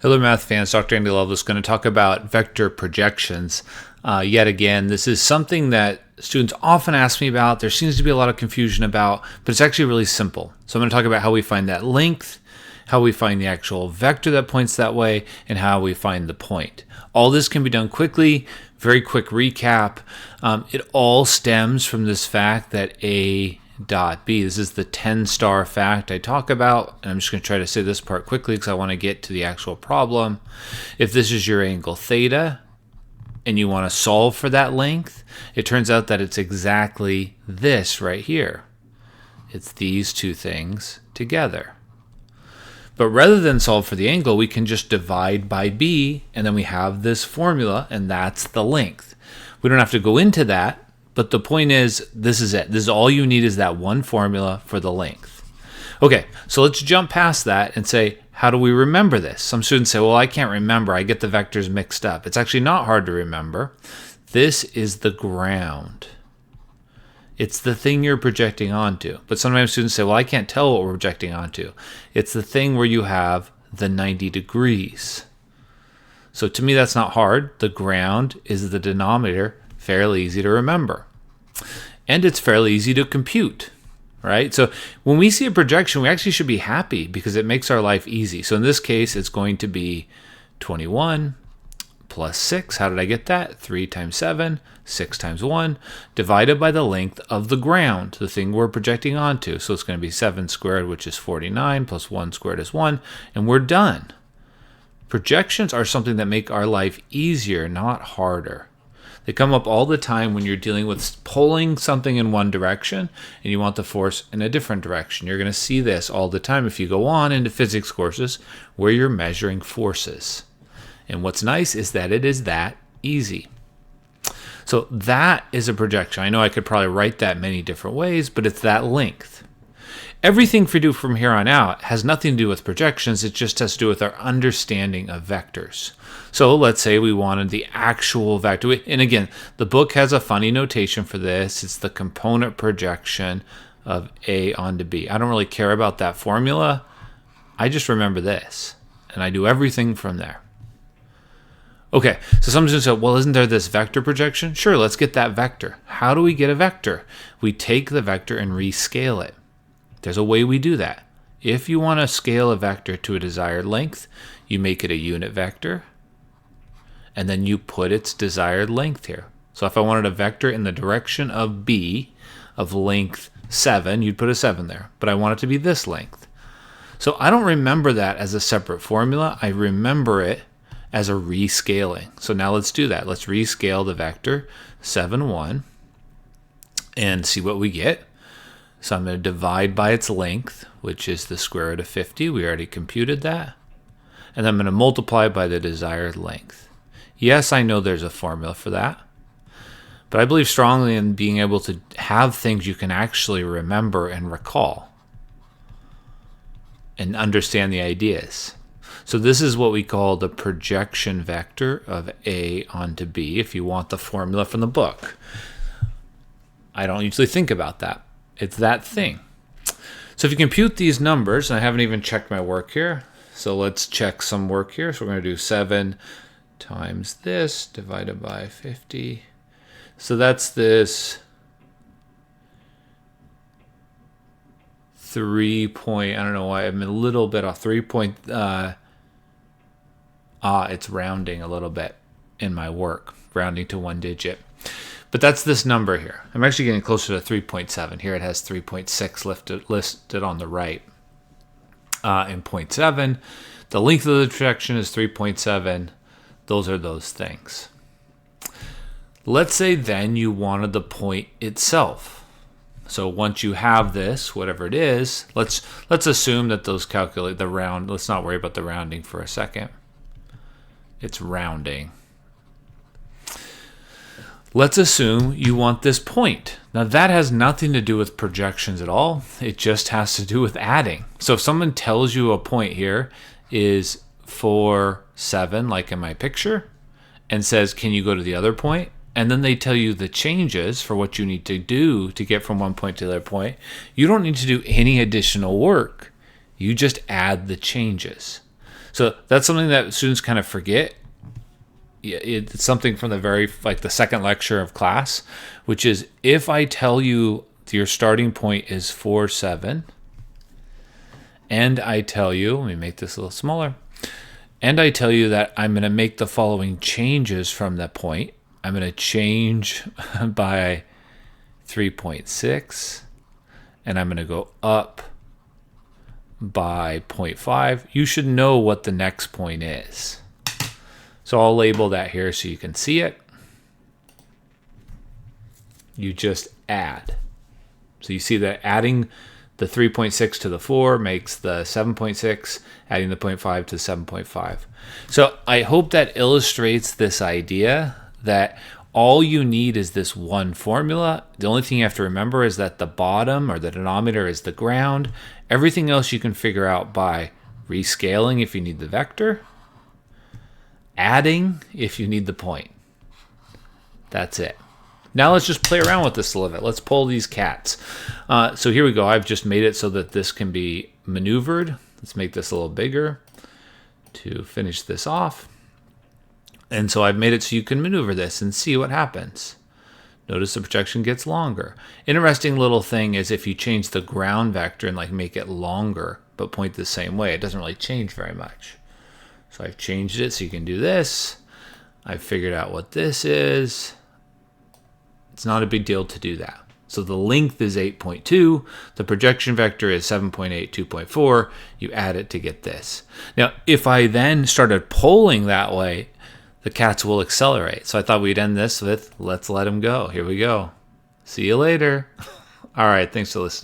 Hello math fans, Dr. Andy Lovelace going to talk about vector projections. Yet again, this is something that students often ask me about. There seems to be a lot of confusion about, but it's actually really simple. So I'm going to talk about how we find that length, how we find the actual vector that points that way, and how we find the point. All this can be done quickly. Very quick recap. It all stems from this fact that A dot B. This is the 10-star fact I talk about, and I'm just going to try to say this part quickly because I want to get to the actual problem. If this is your angle theta and you want to solve for that length, it turns out that it's exactly this right here. It's these two things together. But rather than solve for the angle, we can just divide by B, and then we have this formula, and that's the length. We don't have to go into that. But the point is, this is it. This is all you need, is that one formula for the length. Okay, so let's jump past that and say, how do we remember this? Some students say, well, I can't remember. I get the vectors mixed up. It's actually not hard to remember. This is the ground. It's the thing you're projecting onto. But sometimes students say, well, I can't tell what we're projecting onto. It's the thing where you have the 90 degrees. So to me, that's not hard. The ground is the denominator. Fairly easy to remember. And it's fairly easy to compute, right? So when we see a projection, we actually should be happy because it makes our life easy. So in this case, it's going to be 21 plus 6. How did I get that? 3 times 7, 6 times 1, divided by the length of the ground, the thing we're projecting onto. So it's going to be 7 squared, which is 49, plus 1 squared is 1, and we're done. Projections are something that make our life easier, not harder. They come up all the time when you're dealing with pulling something in one direction and you want the force in a different direction. You're going to see this all the time if you go on into physics courses where you're measuring forces. And what's nice is that it is that easy. So that is a projection. I know I could probably write that many different ways, but it's that length. Everything we do from here on out has nothing to do with projections. It just has to do with our understanding of vectors. So let's say we wanted the actual vector. And again, the book has a funny notation for this. It's the component projection of A onto B. I don't really care about that formula. I just remember this, and I do everything from there. Okay, so some students say, well, isn't there this vector projection? Sure, let's get that vector. How do we get a vector? We take the vector and rescale it. There's a way we do that. If you want to scale a vector to a desired length, you make it a unit vector, and then you put its desired length here. So if I wanted a vector in the direction of B of length 7, you'd put a 7 there. But I want it to be this length. So I don't remember that as a separate formula. I remember it as a rescaling. So now let's do that. Let's rescale the vector 7, 1 and see what we get. So I'm going to divide by its length, which is the square root of 50. We already computed that. And I'm going to multiply by the desired length. Yes, I know there's a formula for that. But I believe strongly in being able to have things you can actually remember and recall and understand the ideas. So this is what we call the projection vector of A onto B, if you want the formula from the book. I don't usually think about that. It's that thing. So if you compute these numbers, and I haven't even checked my work here, so let's check some work here. So we're going to do 7 times this divided by 50. So that's this 3 point, I don't know why I'm a little bit off, 3 point, it's rounding a little bit in my work, rounding to one digit. But that's this number here. I'm actually getting closer to 3.7. Here it has 3.6 listed on the right. In 0.7, the length of the projection is 3.7. Those are those things. Let's say then you wanted the point itself. So once you have this, whatever it is, let's assume that those calculate the round. Let's not worry about the rounding for a second. It's rounding. Let's assume you want this point. Now that has nothing to do with projections at all. It just has to do with adding. So if someone tells you a point here is 4, 7, like in my picture, and says, can you go to the other point? And then they tell you the changes for what you need to do to get from one point to the other point. You don't need to do any additional work. You just add the changes. So that's something that students kind of forget. It's something from the the second lecture of class, which is if I tell you your starting point is 4, 7, and I tell you, let me make this a little smaller, and I tell you that I'm going to make the following changes from that point. I'm going to change by 3.6, and I'm going to go up by 0.5. You should know what the next point is. So I'll label that here so you can see it. You just add. So you see that adding the 3.6 to the 4 makes the 7.6, adding the 0.5 to 7.5. So I hope that illustrates this idea that all you need is this one formula. The only thing you have to remember is that the bottom or the denominator is the ground. Everything else you can figure out by rescaling if you need the vector, adding if you need the point. That's it. Now let's just play around with this a little bit. Let's pull these cats. So here we go. I've just made it so that this can be maneuvered. Let's make this a little bigger to finish this off. And so I've made it so you can maneuver this and see what happens. Notice the projection gets longer. Interesting little thing is if you change the ground vector and make it longer but point the same way, it doesn't really change very much. So I've changed it so you can do this. I've figured out what this is. It's not a big deal to do that. So the length is 8.2. The projection vector is 7.8, 2.4. You add it to get this. Now, if I then started polling that way, the cats will accelerate. So I thought we'd end this with, let's let them go. Here we go. See you later. All right, thanks for listening.